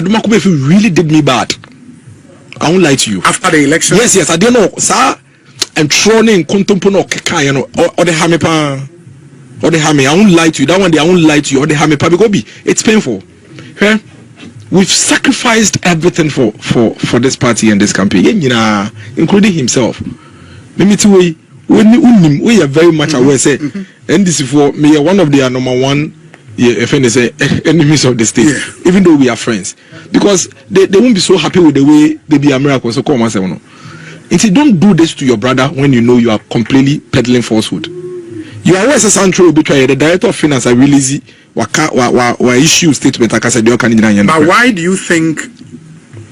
Adomak Baafi really did me bad. I won't lie to you. After the election? Yes, I don't know, sir. And throwing contempono kekayano or the hamipa or the hami. I won't lie to you. That one day I won't lie to you. Or the hamipa because it's painful. Okay? We've sacrificed everything for this party and this campaign, including himself. Maybe we are very much aware. Say, and this is for me one of their number one enemies of the state, even though we are friends, because they won't be so happy with the way they be America. So come on, say no. If you don't do this to your brother when you know you are completely peddling falsehood, you are always a central betray the director of finance. I release wa issue statement. But why do you think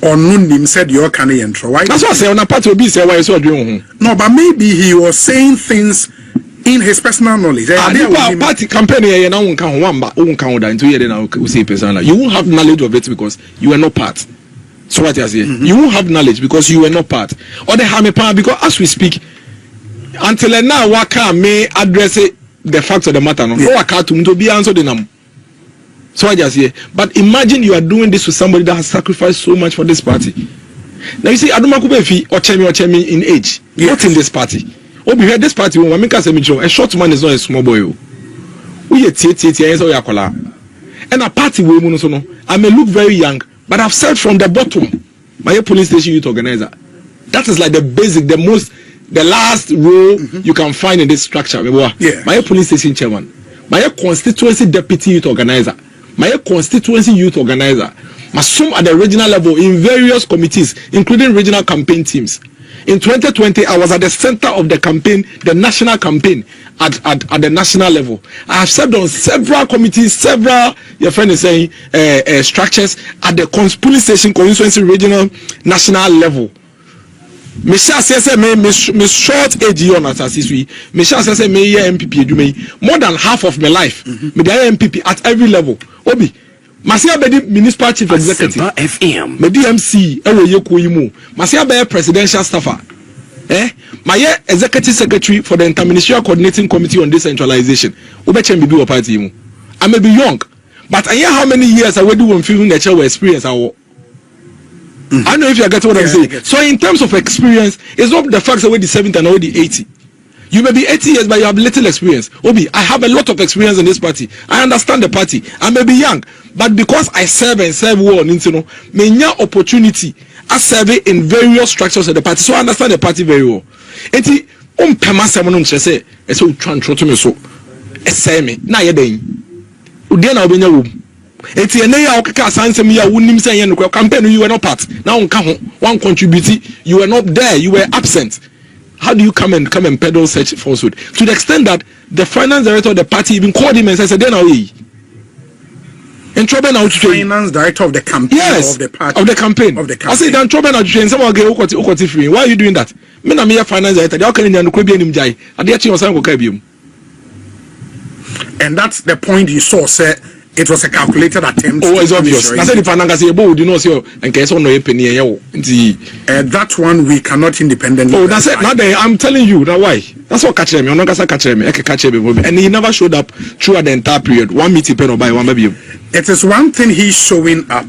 Onunim said you're Canadian? Why? That's what I say on a part of this. Why so doing? No, but maybe he was saying things in his personal knowledge. Party campaign here now won't count one, but won't count that into here. Then we say personal. You won't have knowledge of it because you are not part. So what I say, you won't have knowledge because you were not part. Or the Hamipa, because as we speak, until now, Waka may address the facts of the matter. No, Waka to be answered in them. So I just say, but imagine you are doing this with somebody that has sacrificed so much for this party. Now you see, Adomak Baafi or Chemi in age, not in this party. Oh, we heard this party when Mamika Semicho, a short man is not a small boy. We are and a party woman, I may look very young. But I've said from the bottom, my police station youth organizer. That is like the basic, the last role you can find in this structure. My police station chairman, my constituency deputy youth organizer, my constituency youth organizer, my some at the regional level in various committees, including regional campaign teams. In 2020, I was at the center of the campaign, the national campaign at the national level. I have served on several committees, several, your friend is saying, structures at the police station, constituency, regional, national level. Michelle says, me short age on assassin. Michelle says, me MPP, more than half of my life. Me MPP at every level. Obi. Masia be municipal chief executive. FM. Me DMC ewe yeko yimu. Masia be presidential staffer. My executive secretary for the interministerial coordinating committee on decentralization. Ubeche me do party yimu. I may be young, but I hear how many years I will do when feeling that you experience our. I don't know if you get what I'm saying. So in terms of experience, it's not the fact that we're the 70 and already 80. You may be 80 years, but you have little experience. Obi, I have a lot of experience in this party. I understand the party. I may be young, but because I serve and serve well, many opportunity I serve in various structures of the party, so I understand the party very well. Enti pema semono nchese eso twan troto me so eseme na ye den udi na obenya wo enti ene ya okeka sansem ya wonim se ye no campaign you were not part na won ka ho one contribute you were not there, you were absent. How do you come and peddle such falsehood to the extent that the finance director of the party even called him and said then away in trouble now to finance director of the campaign, yes, of the party, of the campaign. I say then trouble now to train someone get okoti free. Why are you doing that? Me na me finance director, how can you no be anim jai ade achi osan go ka biom. And that's the point you saw, sir. It was a calculated attempt. Oh, it's obvious. I said if Ananga say, "Bo, you know, so and case on no penny that one we cannot independently. Oh, that's it. Now I'm telling you that why. That's what catch me. I'm not gonna catch me. I can catch me, and he never showed up throughout the entire period. One meeting pen or by one baby. It is one thing he's showing up,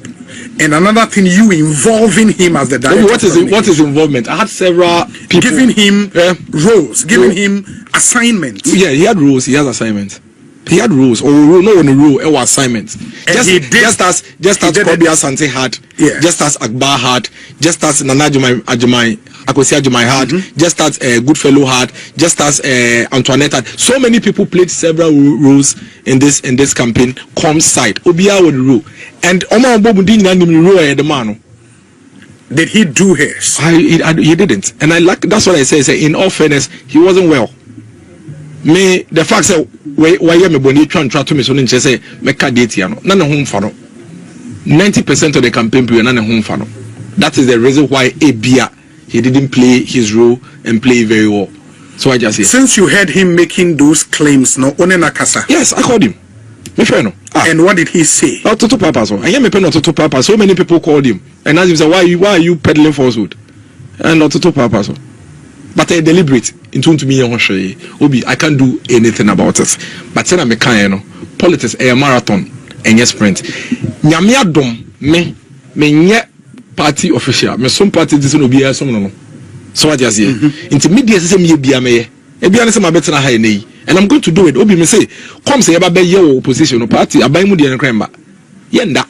and another thing you involving him as the director. What is involvement? I had several people giving him roles, giving him assignments. Yeah, he had roles. He has assignments. He had rules, or no on the rule, it was assignments. Just as Kobi Asante had, just as Akbar had, just as Nana Akosi Ajimai had, just as Goodfellow had, just as Antoinette had. So many people played several roles in this campaign. Com side, Obia would rule, and Omar Bobudin rule the man. Did he do his? He didn't, and that's what I say. In all fairness, he wasn't well. Me the fact that why me boni try to me so nche say meka date ya no na ne ho mfa no 90% of the campaign period na ne ho mfa no. That is the reason why Abia he didn't play his role and play very well. So I just say since you heard him making those claims no one na kasa. Yes, I called him. Me friend no. And what did he say? Oh, Toto Papa so. I hear me pen Toto Papa. So many people called him and asked him say why are you peddling falsehood? And Toto Papa so. But I deliberate into me Obi, I can't do anything about it. But then I'm a politics a marathon and yes sprint. Nyamia dom me me party official me some party this no be some no so what just here into media say me bia me e bia say my better na high nei and I'm going to do it obi me say come say eba be ye opposition no party aban mu de en kremba yenda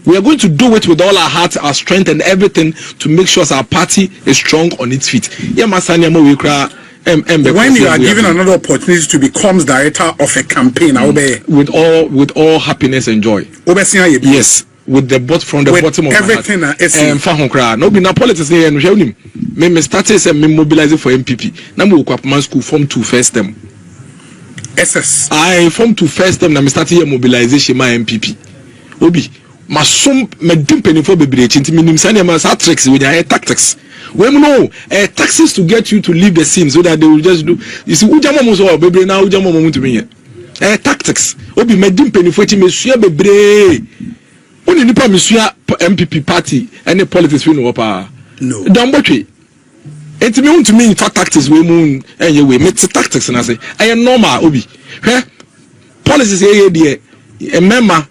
we are going to do it with all our heart, our strength and everything to make sure our party is strong on its feet. When you are given another opportunity to become director of a campaign, with all happiness and joy. Yes, with the from the bottom of everything my heart. No be na politics me started say me mobilizing for MPP. Na me Kwapman school form 2 first term. SS. I form 2 first term na me started here mobilization my MPP. Obi masom medim penifo bebre chinti minim sane ma sa tricks with your tactics we know taxes to get you to leave the scene so that they will just do you see ujama mo so bebre na ujama mo to me tactics obi medim penifo chi mesua bebre oni nipa mesua MPP party any politics we know pa no don botwe enti me want to me tactics we moon enye we met tactics na say normal obi policies here there remember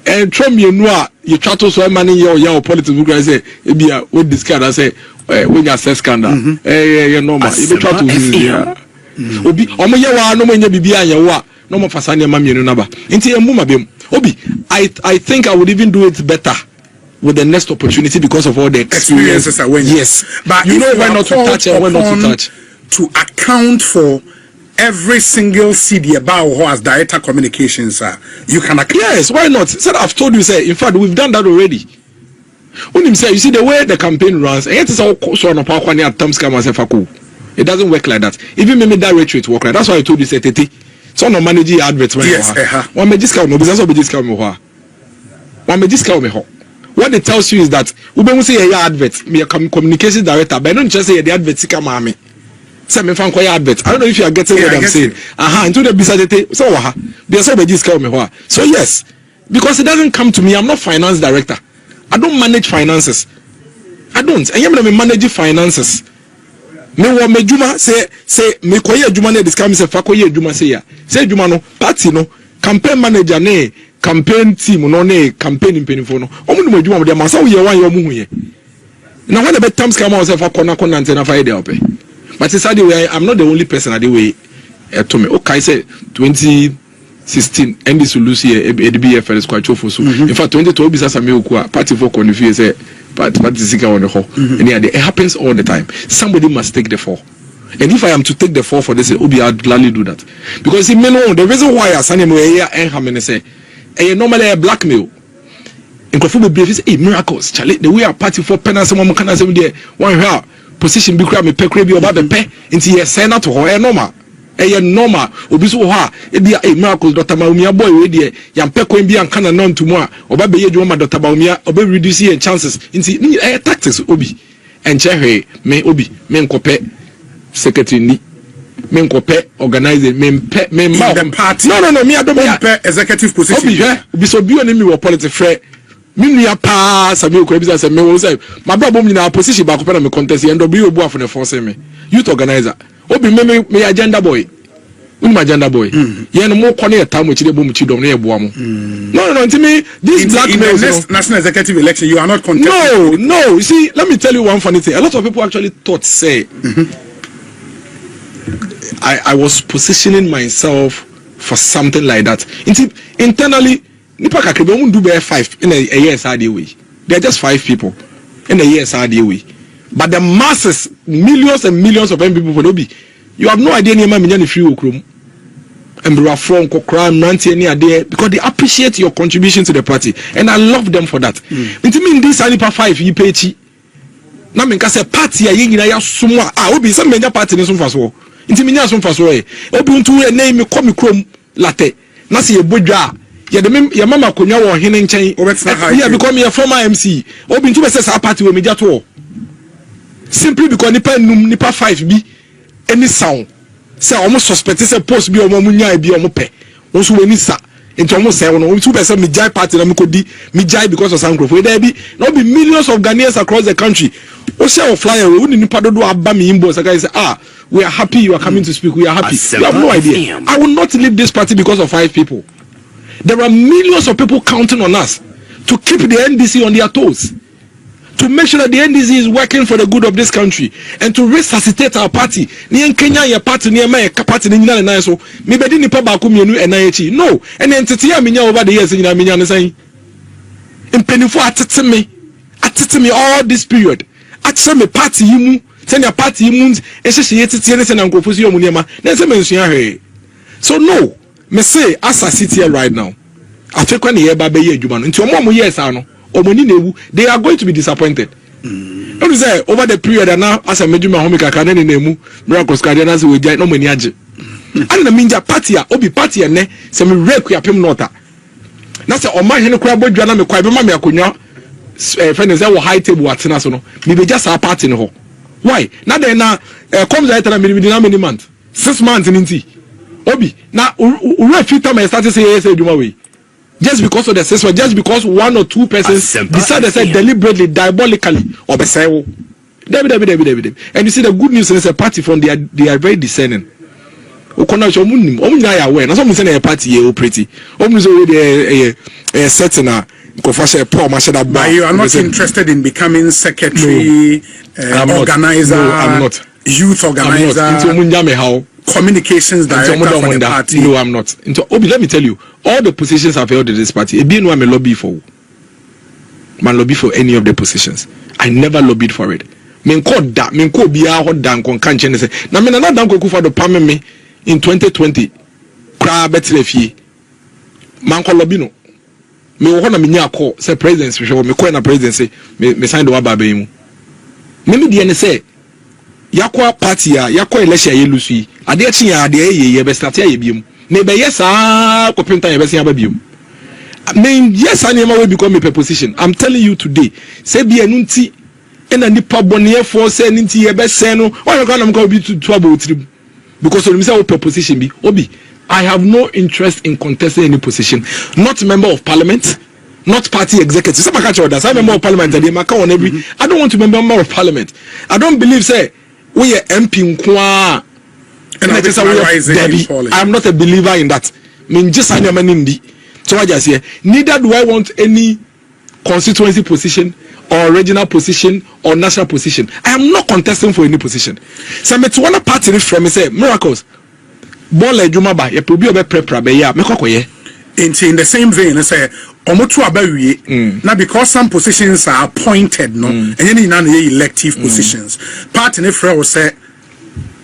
and try me no you try to so money your politics we say e be we discard say when you assess scandal normal you try to obi omo ye wa no mo nya bibia ye wa no mo fasa ne ma mienu na ba nti emu ma bem obi I think I would even do it better with the next opportunity because of all the experiences I went. Yes, but you know when not to touch and when not to touch to account for every single CD about who has director communications, you can account. Yes, why not? Said I've told you, say in fact we've done that already. When him say, you see the way the campaign runs, it doesn't work like that. Even maybe direct rate work like that's why I told you say tete. So no manage adverts when one may discount no business be discount me one may discount me what it tells you is that we don't say a advert me a communication director but don't just say the advert come me. Say me fan advert. I don't know if you are getting what I'm saying. Into the business so there's so discount me so yes, because it doesn't come to me. I'm not finance director. I don't manage finances. I don't. I am manage finances. Me wa me juma say me koye juma ne discount me say fa koye juma say ya. Say juma no party no campaign manager ne campaign team no ne campaign impenifor no. Omo no juma mo dey masa wo ye wan ye omo hu ye. Na when the times come out say fa kona na fa dey ope. But it's the way I'm not the only person the way to me. Okay, say 2016 and this will lose here ADBFL is quite for so. In fact 2012 bisa Samuel party for confuse say party sika on the whole. And yeah, it happens all the time. Somebody must take the fall. And if I am to take the fall for this, Obi, I'd gladly do that. Because you know the reason why I send him here and how say normally a blackmail. In Kofu be say miracles, Charlie. The way I party for penance someone can say there one here. Position be crab me pekre bi oba be pe nti ye say na to ho normal normal obi so ho a e bia miracle Dr. Bawumia boy we de yam pekon bi anka na ntumu a oba be ye dwuma Dr. Bawumia oba reduce your chances nti tactics obi enche me obi me nkope secretary ni me nkope organizer me the party no me adom executive position obi so bi oni me wo politics frɛ Minya pa Samuel Kwebisa say me wo say my brother bom nyina position ba ko pe na me contest and obi obu afo ne force me youth organizer obi me agenda boy uni agenda boy ye no mo ko na eta mo chide bom chidom na ye boa mo no ntimi this blackmail next national executive election you are not contesting no you see let me tell you one funny thing a lot of people actually thought say I was positioning myself for something like that internally nipa kakebe won do be 5 in a year sad way. They are just 5 people in a year sad way. But the masses, millions and millions of people for Obi, you have no idea any man in free okrom. And bra from kokra nanti any idea because they appreciate your contribution to the party and I love them for that. It mean this nipa 5 you pay chi. Na me say party a nyina ya somo Obi some menya party ni so faso. It mean ya so faso Obi untu e na me kom krom latte. Na se ye bodwa ya mama konya wo hene nchen yeah because me a former MC obi ntu be say sa party we media to simply because nipa 5 bi any sound say almost suspect say post bi omo munya bi omo pe won so we ni sa nti omo say won ntu be say me jai party na me kodi me jai because of Sankrofo there be no be millions of Ghanaians across the country o say o flyer we ni nipa dodo aba me inbox say say we are happy you are coming to speak we are happy you have no idea I will not leave this party because of 5 people. There are millions of people counting on us. to keep the NDC on their toes, to make sure that the NDC is working for the good of this country, and to resuscitate our party. Ni Kenya your party ni my party ni nyina na so me be di nipa ba ko mienu enayechi. No, and entity ya minya over the years nyina minya ne san. Impenifo atete me all this period. Atete me party yimu, send your party yimu ehye yetete ne se na nkofo si yomu niema. Na se mensua hwe. So no, me say as I sit here right now, afekwa ne ye ba be ye adwuma no. Nti omo yes ano. They are going to be disappointed. Don't say over the period and now as a major home kakane ne nemu miracles cardiana se we jai no mani age. And the minja party obi party ne se me rek yapem nota. Na se o ma hene kura bodwa na me kwa be ma me akonwa friend say wo high table atena so no me be just a party no ho. Why? Na then na comes right na me na many months. 6 months nti. Obi na we fit time start say yes adwuma we. Just because of the system, just because one or two persons decided to say deliberately, diabolically, or be say, David. And you see the good news is a party from they are very discerning. Aware. Not someone saying a party pretty. Almost already a certain but you are not interested in becoming secretary, organizer, no, I'm not. Youth organizer. Communications director for the party. No, I'm not. Obi, let me tell you, all the positions I've held in this party, it being one I lobby for. Man lobby for any of the positions. I never lobbied for it. Men called that. Men called be a hot down con can't say. Now men not down for the payment me in 2020. Cry better fee. Man call lobby no. Me wanna me nya call say presidency. Me call na presidency. Me sign the waba be mu. Me the say. Yakwa party ya yakwa election ye lusu ade achi ya ade ye be start ya biem me be yesa ko penta ye be se ya biem me yes anema we become a position. I'm telling you today say bi enu nti ena nipa bone for say nti ye be se no why can am go be to about trip because when me say we position bi obi I have no interest in contesting any position, not member of parliament, not party executive. Some catch orders. I'm member of parliament and they make on every I don't want to be member of parliament. I don't believe say we are MP Nkwa. I'm not a believer in that. So I just say neither do I want any constituency position or regional position or national position. I am not contesting for any position. So I'm to one party from me say miracles. Bole juma ba ye probi obe prepra be ya me kokoye. In the same vein, I say omotu abawie now because some positions are appointed no and you know elective positions part in Israel will say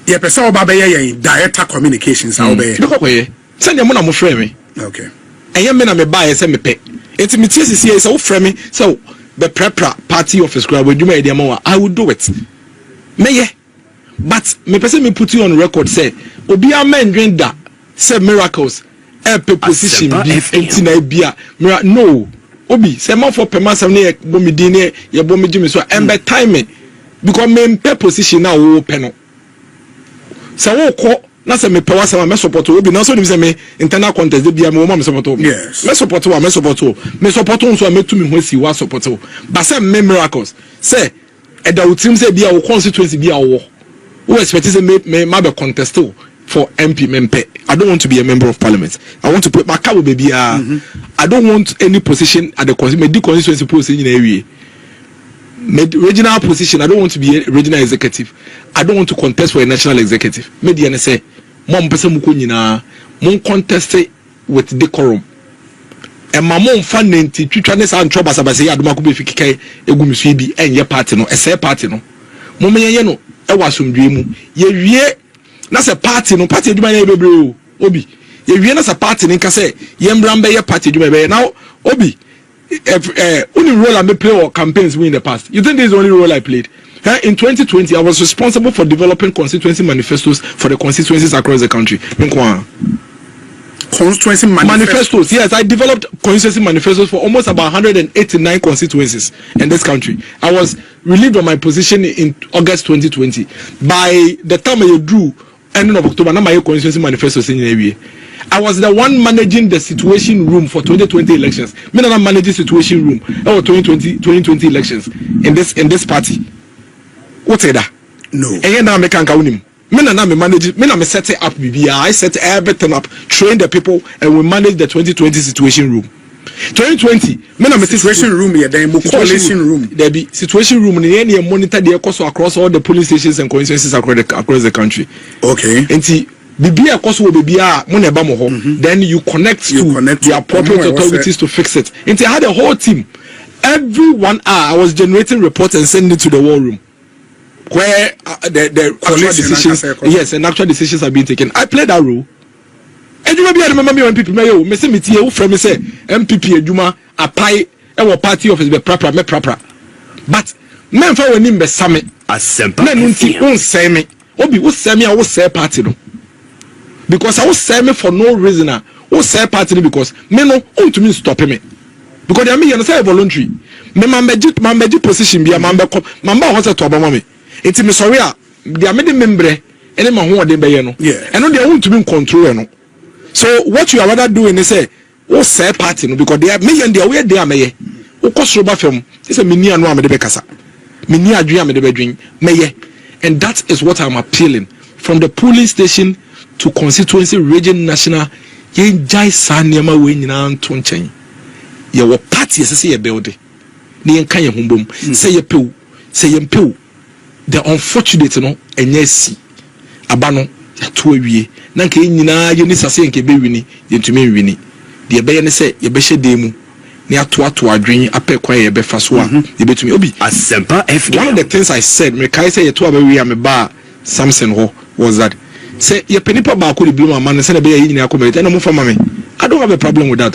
ye person oba be ye director communications how be kokoye send them na mo frame me okay enye me na me ba ye say me pe enti me tie sisi say wo frame me so be prepra party office grab we juma e dey ma I will do it me ye but me person me put you on record say obi amendwen da say miracles a position be enti na bia no obi say man for permasam na ye bomi din ne ye bomi jimi so embe time because me pe position na wo pe no say wo ko na say me pe wasam me support obi na so nim say me internal contest de bia me wo ma me support yes me support on so me tumi ho si wa support but say me miracles say e da utim say bia wo constituency bia wo expect say me ma be contest for MP member. I don't want to be a member of parliament. I want to put my car baby. I don't want any position at the constituency position in area. Regional position. I don't want to be a regional executive. I don't want to contest for a national executive. Maybe I say, mom person mukunyina, mon contest with decorum. And my mom funding to tritraness and trouble as I say Adomak Baafi kike egumsuibi enye party no, ese party no. Mom ye no, e wasumdwe mu. Ye wie na se party no party adwuma na bebre obi ye wie na se party ni nka se ye mbram be ye party adwuma be now obi only role I play or campaigns in the past. You think this is the only role I played? In 2020 I was responsible for developing constituency manifestos for the constituencies across the country. Constituency manifestos. Yes, I developed constituency manifestos for almost about 189 constituencies in this country. I was relieved of my position in August 2020. By the time I drew ending of October, now my constituency manifestos in area. I was the one managing the situation room for 2020 elections. Me not managing situation room for 2020 elections in this party. What's that? No. And now me can't me na me manage me na me set it up BBI. I set everything up, train the people, and we manage the 2020 situation room. 2020 me na situation room here then coalition room there be situation room ni any monitor the course across all the police stations and constituencies across the country. Okay. Enti bibi akoso wo bibi a mo na ba mo ho, then you connect to the appropriate authorities to fix it. Enti I had a whole team. Every 1 hour I was generating reports and sending it to the war room where the actual decisions, yes, and actual decisions are being taken. I played that role. And you maybe I remember me when people me say me tie from me say MPP adwuma apply e party office be proper me proper. But men fa woni be same Asem na nti won say me obi wo say me a wo say party no, because I was say me for no reason a wo say party no, because me no untumi stop me, because they me you say voluntary me mambeji position bia mamba ho say to obama me enti me sorry a dia me de membre ene ma ho ode be ye no eno dia untumi control no. So what you are rather doing is say wo say party no, because they are me and they are where they are me wo kosro ba fam say me ni anu amede be kasa me ni adwen amede be dwen me, and that is what I'm appealing from the polling station to constituency, region, national. Ye jai sanema we nyina nto nchen ye wo party say ye build ni en kan ye hombom say ye pew the unfortunate no enye si aba no to awie na nka nyina ye ni sase nke be wini ye ntumi wini de be ye ne say ye be hye mu ni ato adwen apɛ kwa ye be fa so a ye betumi obi Asempa FM. One of the things I said me kai say ye to abawi am ba Samson ho was that say ye penipa ba ko de blue man say na be ye nyina akomete na mo fa mame. I don't have a problem with that.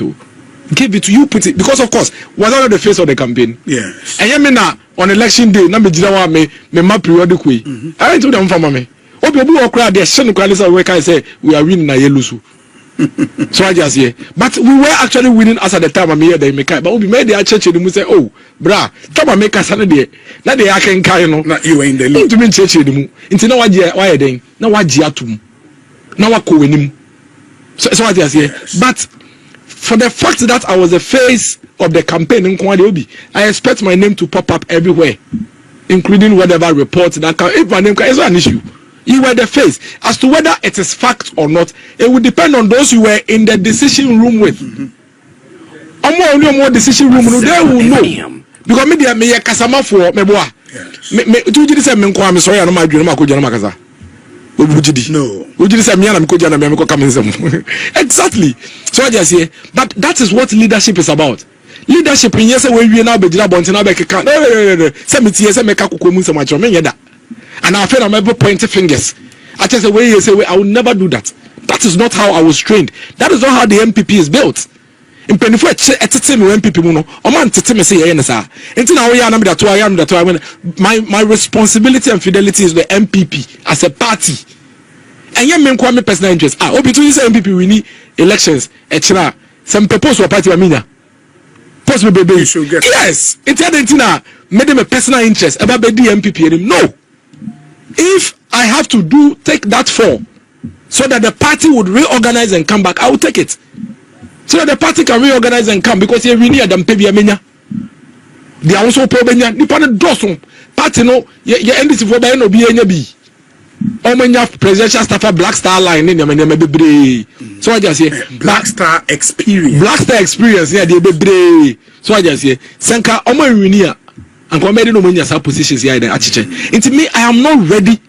Give it to you, put it, because of course was not the face of the campaign. Yes. And you na on election day na me jira wa me ma periodic way. I went to them for mame. Obi o crowd there shen kwalisa we can say we are winning na ye lusu. So I just hear, but we were actually winning as at the time. I'm here they make, but we made the church and we say, oh, bra, come make us Saturday. Now they are can carry no. Not you in the league. To me church anymore. Into now why then? Now what jiatum? Now what ko wenim? So I just hear, but for the fact that I was the face of the campaign in Kwade Obi, I expect my name to pop up everywhere, including whatever reports that can. If my name is an issue. You were the face. As to whether it is fact or not, it would depend on those you were in the decision room with. More decision room, they will know. Because me kasama for me boa. Me tu jidi say me nko am sorry na ma dwene ma ko jana makasa. Obi jidi. No. Obi jidi say me na me ko jana me ko come nsem. Exactly. So I just say, but that is what leadership is about. Leadership in yes we wie na be jira bonte na be keka. Say me tie say me ka kokko mu nsem a me yeda. And I feel I'm able pointing fingers. I just say, I will never do that. That is not how I was trained. That is not how the MPP is built. In Penifo, MPP, my responsibility and fidelity is the MPP as a party. And you mean quite my personal interest. Between MPP, we need elections. Some propose for party, post me, baby. Yes, it's made them a personal interest about the MPP. No. If I have to take that form so that the party would reorganize and come back, I will take it. So that the party can reorganize and come, because you really them pay menya. They are also probenya. The party does party no ye NDC for by no be any be. Omenya presidential staffer Black Star line in the so I just say Black Star experience. Black Star experience, yeah, they be. So I just say Sanka Omo Winia. And comedy no many positions here in into me, I am not ready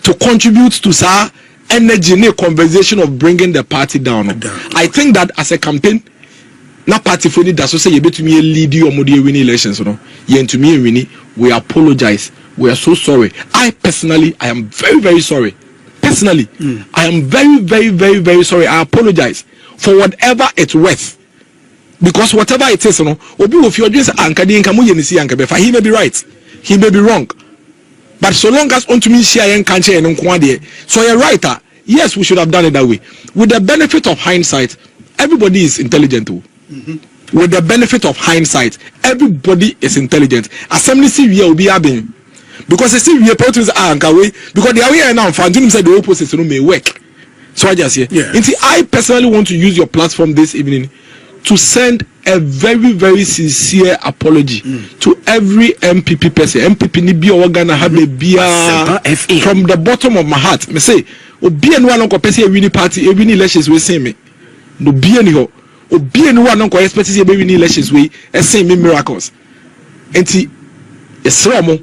to contribute to sir energy in a conversation of bringing the party down. I think that as a campaign, na party for it, that's what say you bet me lead you or win elections. To me, we apologize. We are so sorry. I am very, very sorry. Personally, I am very, very, very, very sorry. I apologize for whatever it's worth. Because whatever it is, obi if you just ankadi nka mu yenisi anka befa, he may be right, he may be wrong, but so long as unto me share yen kanche en nko ade, so you're right. Yes, we should have done it that way. With the benefit of hindsight, everybody is intelligent. With the benefit of hindsight, everybody is intelligent. Assembly see we will be having, because they see we are politics anka way, because they are here now. Fantin said the opposite may work. So I just say, I personally want to use your platform this evening to send a very, very sincere apology to every MPP person. MPP ni bi organa have a beer from the bottom of my heart. Me say, obi enu anoko person a winning party, a winning elections we say me. No bi eni ho. obi anyone no expect say be win elections we say me miracles enti esra mo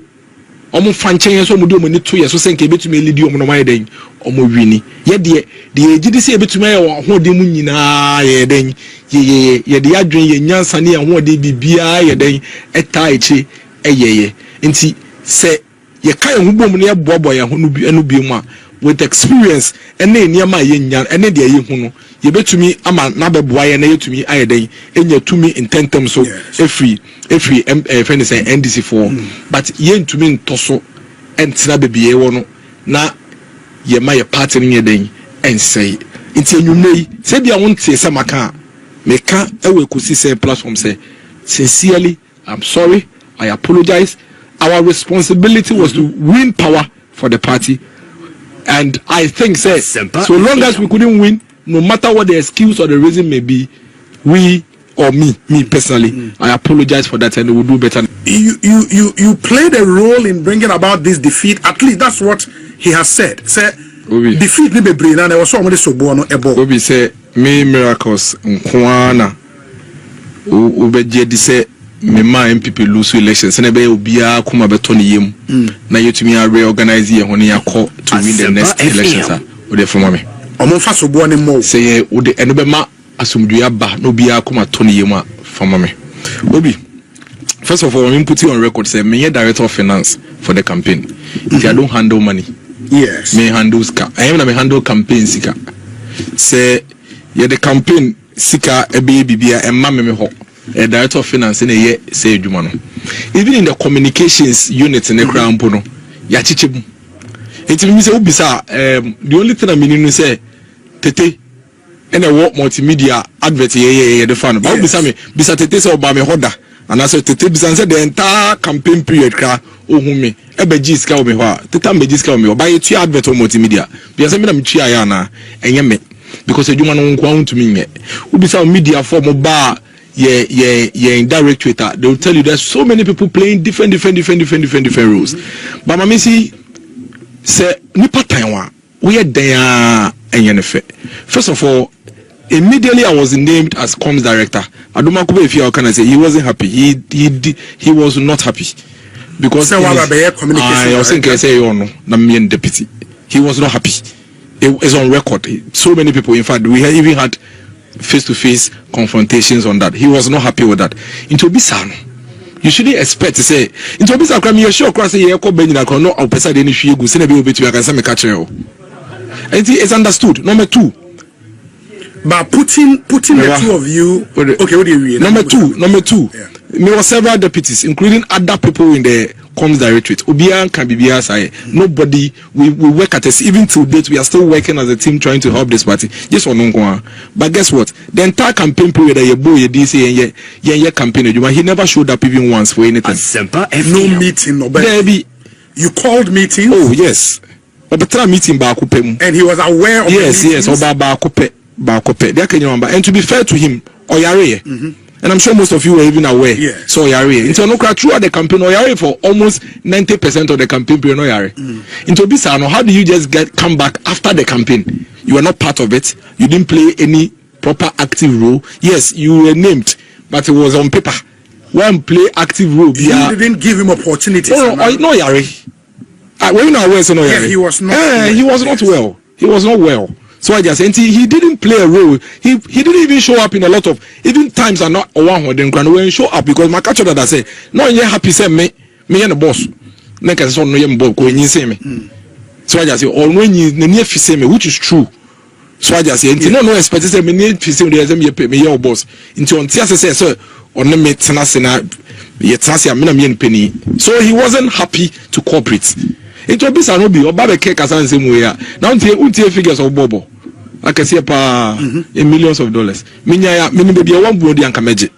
omo fanchen so mo do mo ni to ye so say nke betumi lead omo no mai den omo wini ye de egidi say betumi ye ho de mu nyina ye den ye de adwen ye nyansa ne ho de bibia ye den eta echi eyeye enti say ye kan ho bom ne ye bobo ye ho no bi enu bi mu a with experience ene niam a ye nyan ene de ye hu no ye betumi ama na beboa ye na ye tumi aye den enya tumi intentem so every friend say NDC4 but ye ntumi ntoso entina bebie wo no na ye ma ye party ne den ensay nti enwumei se bia wonte se maka meka ewe kosi say platform say sincerely I'm sorry, I apologize. Our responsibility was to win power for the party. And I think, say, so long as we couldn't win, no matter what the excuse or the reason may be, we or me personally, I apologize for that, and we will do better. You played a role in bringing about this defeat. At least that's what he has said. Say, defeat ni be brain, and there was somebody so born ebo. Obi say me miracles nkwana. Ubeje di say me ma MPP lose elections. Na be obia kuma beto ni yem. Na yetumi a reorganize ye ho ne yakọ to win the next elections. O de from me. Omo fa so bo ne mo. Say o de eno be ma asumdua ba no obia kuma to ne yem a from me. Obi, first of all, I'm putting on record say me director of finance for the campaign. If I don't handle money. Yes. Me handle sika. I am na me handle campaign sika. Say ye the campaign sika ebe bibia emma me ho. A director of finance na ye say adwuma no. Even in the communications unit in the crown no, ya chichebu. Enti me say obisa the only thing I mean say tete and a work multimedia advert ye the fan. But obisa me bisa tete say oba me hoda. And I said tete bisa say the entire campaign period kra ohun me ebe giska o me ho a tete am giska o me oba ye tu advert o multimedia. Bisa me na me tu ya na enye me because adwuma no nko ahun to me nye. Obisa media for mo ba in direct Twitter, they will tell you there's so many people playing different roles. But mama see say nipa time we are there and first of all, immediately I was named as comms director. Adomak Baafi, can I say he wasn't happy. He was not happy because I was saying say no, na me deputy. He was not happy. It is on record. So many people, in fact, we even had face-to-face confrontations on that. He was not happy with that. Into Bisano, you shouldn't expect to say into Bisano. You're sure cross a call Benina no or Pesa any she go send a bit to a some catcher. And it's understood. Number two. But putting the two of you okay, what do you mean? Number two. Yeah. There were several deputies, including other people in the comms directorate. Obian can be BSI. Nobody. We work at this. Even till date, we are still working as a team trying to help this party. Yes or no? But guess what? The entire campaign period that you boy DC and your campaign, he never showed up even once for anything. No meeting, no. You called meetings. Oh yes. But meeting Bakupem. And he was aware of yes. Oba Bakupe. And to be fair to him, Oyare. And I'm sure most of you were even aware. Yeah. So Oyare. Into no throughout the campaign, Oyare for almost 90% of the campaign period. Oyare. Into Bisano, how do you just come back after the campaign? You were not part of it. You didn't play any proper active role. Yes, you were named, but it was on paper. One play active role. You didn't give him opportunities. No, Oyare. Were you not aware? So yeah, he was not. He was not well. He was not well. So I just said he didn't play a role. He didn't even show up in a lot of even times are not one who didn't when show up because my catcher that I say no you happy say me and the boss. Make us no you boss when you say me. So I just say or when you near say me which is true. So I just say no expect say me near say me your boss. Into on say so on the me tenasena ye penny. So he wasn't happy to cooperate. It will be Sanobi or Baba Cake as answer where now until figures of Bobo. I can see in millions of dollars. Minya maybe one body and Kameji.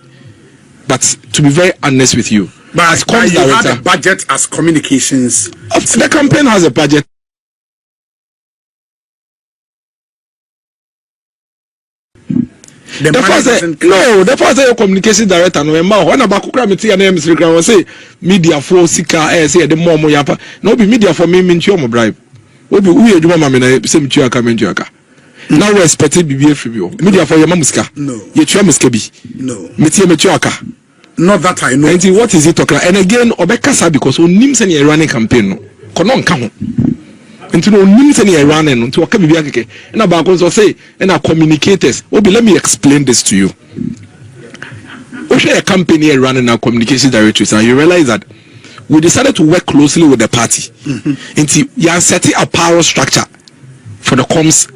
But to be very honest with you, but as comms director, you had a budget as communications. The campaign has a budget. The first communication director no emma when about kramiti and MC Kran say media for sika say the more yapa no be media for me nti o bribe obi we adwuma ma me na say mtu aka mentu aka Now we expected BBA from you. Media for your mamuska. No. Yet your muskabi. No. Metia. Not that I know. And what is it talking? And again, Obekasa because on Nims and running campaign. No. Konon come. And to know Nims and running to a Kabibiake. And about also say, and our communicators. Obi, let me explain this to you. We share a company running our communication directories, and you realize that we decided to work closely with the party. Until you are setting a power structure for the comms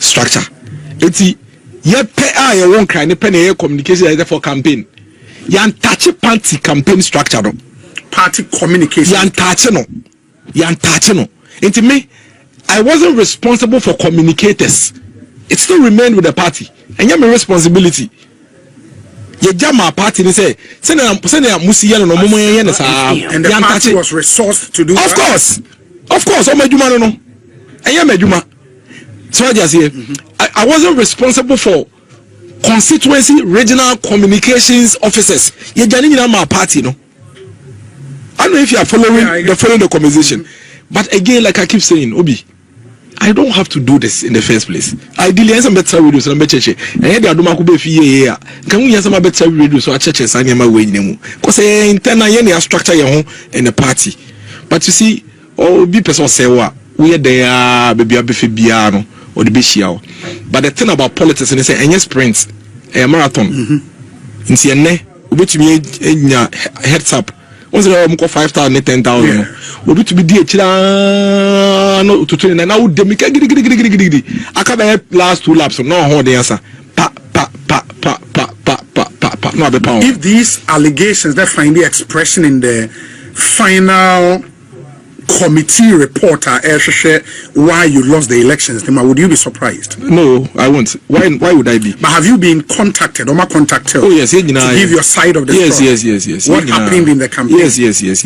structure. Until you pay your own kind of penny communication for campaign. You touch party campaign structure. No? Party communication. You touch no. You touch no. Until me, I wasn't responsible for communicators. It still remained with the party, and you have a responsibility. Ye jama party ni say send musi yelo no momo yen na sa and the party was resourced to do of course o madjuma no enye madjuma so I just here I wasn't responsible for constituency regional communications officers ye jani nyina ma party no. I don't know if you are following the conversation, but again, like I keep saying, Obi, I don't have to do this in the first place. Ideally, I'm better videos and better check. And the Adomak Baafi here. Can we have some better videos so I check and my way name? Because internal any structure your home in the party. But you see, oh, be person say what we are there, baby, Baafi biano or the Bishiao. But the thing about politics, and they say any sprint, a marathon. In CNA, which me heads up. Once they have 5,000, 10,000, we do to be dear no to train and now they make a giddy. I can't have last 2 laps, no hold the answer. No, if these allegations that find the expression in the final committee report are why you lost the elections, would you be surprised? No, I won't. Why would I be? But have you been contacted or contacted? Oh yes, to give your side of the story? Yes. What happened in the campaign? Yes.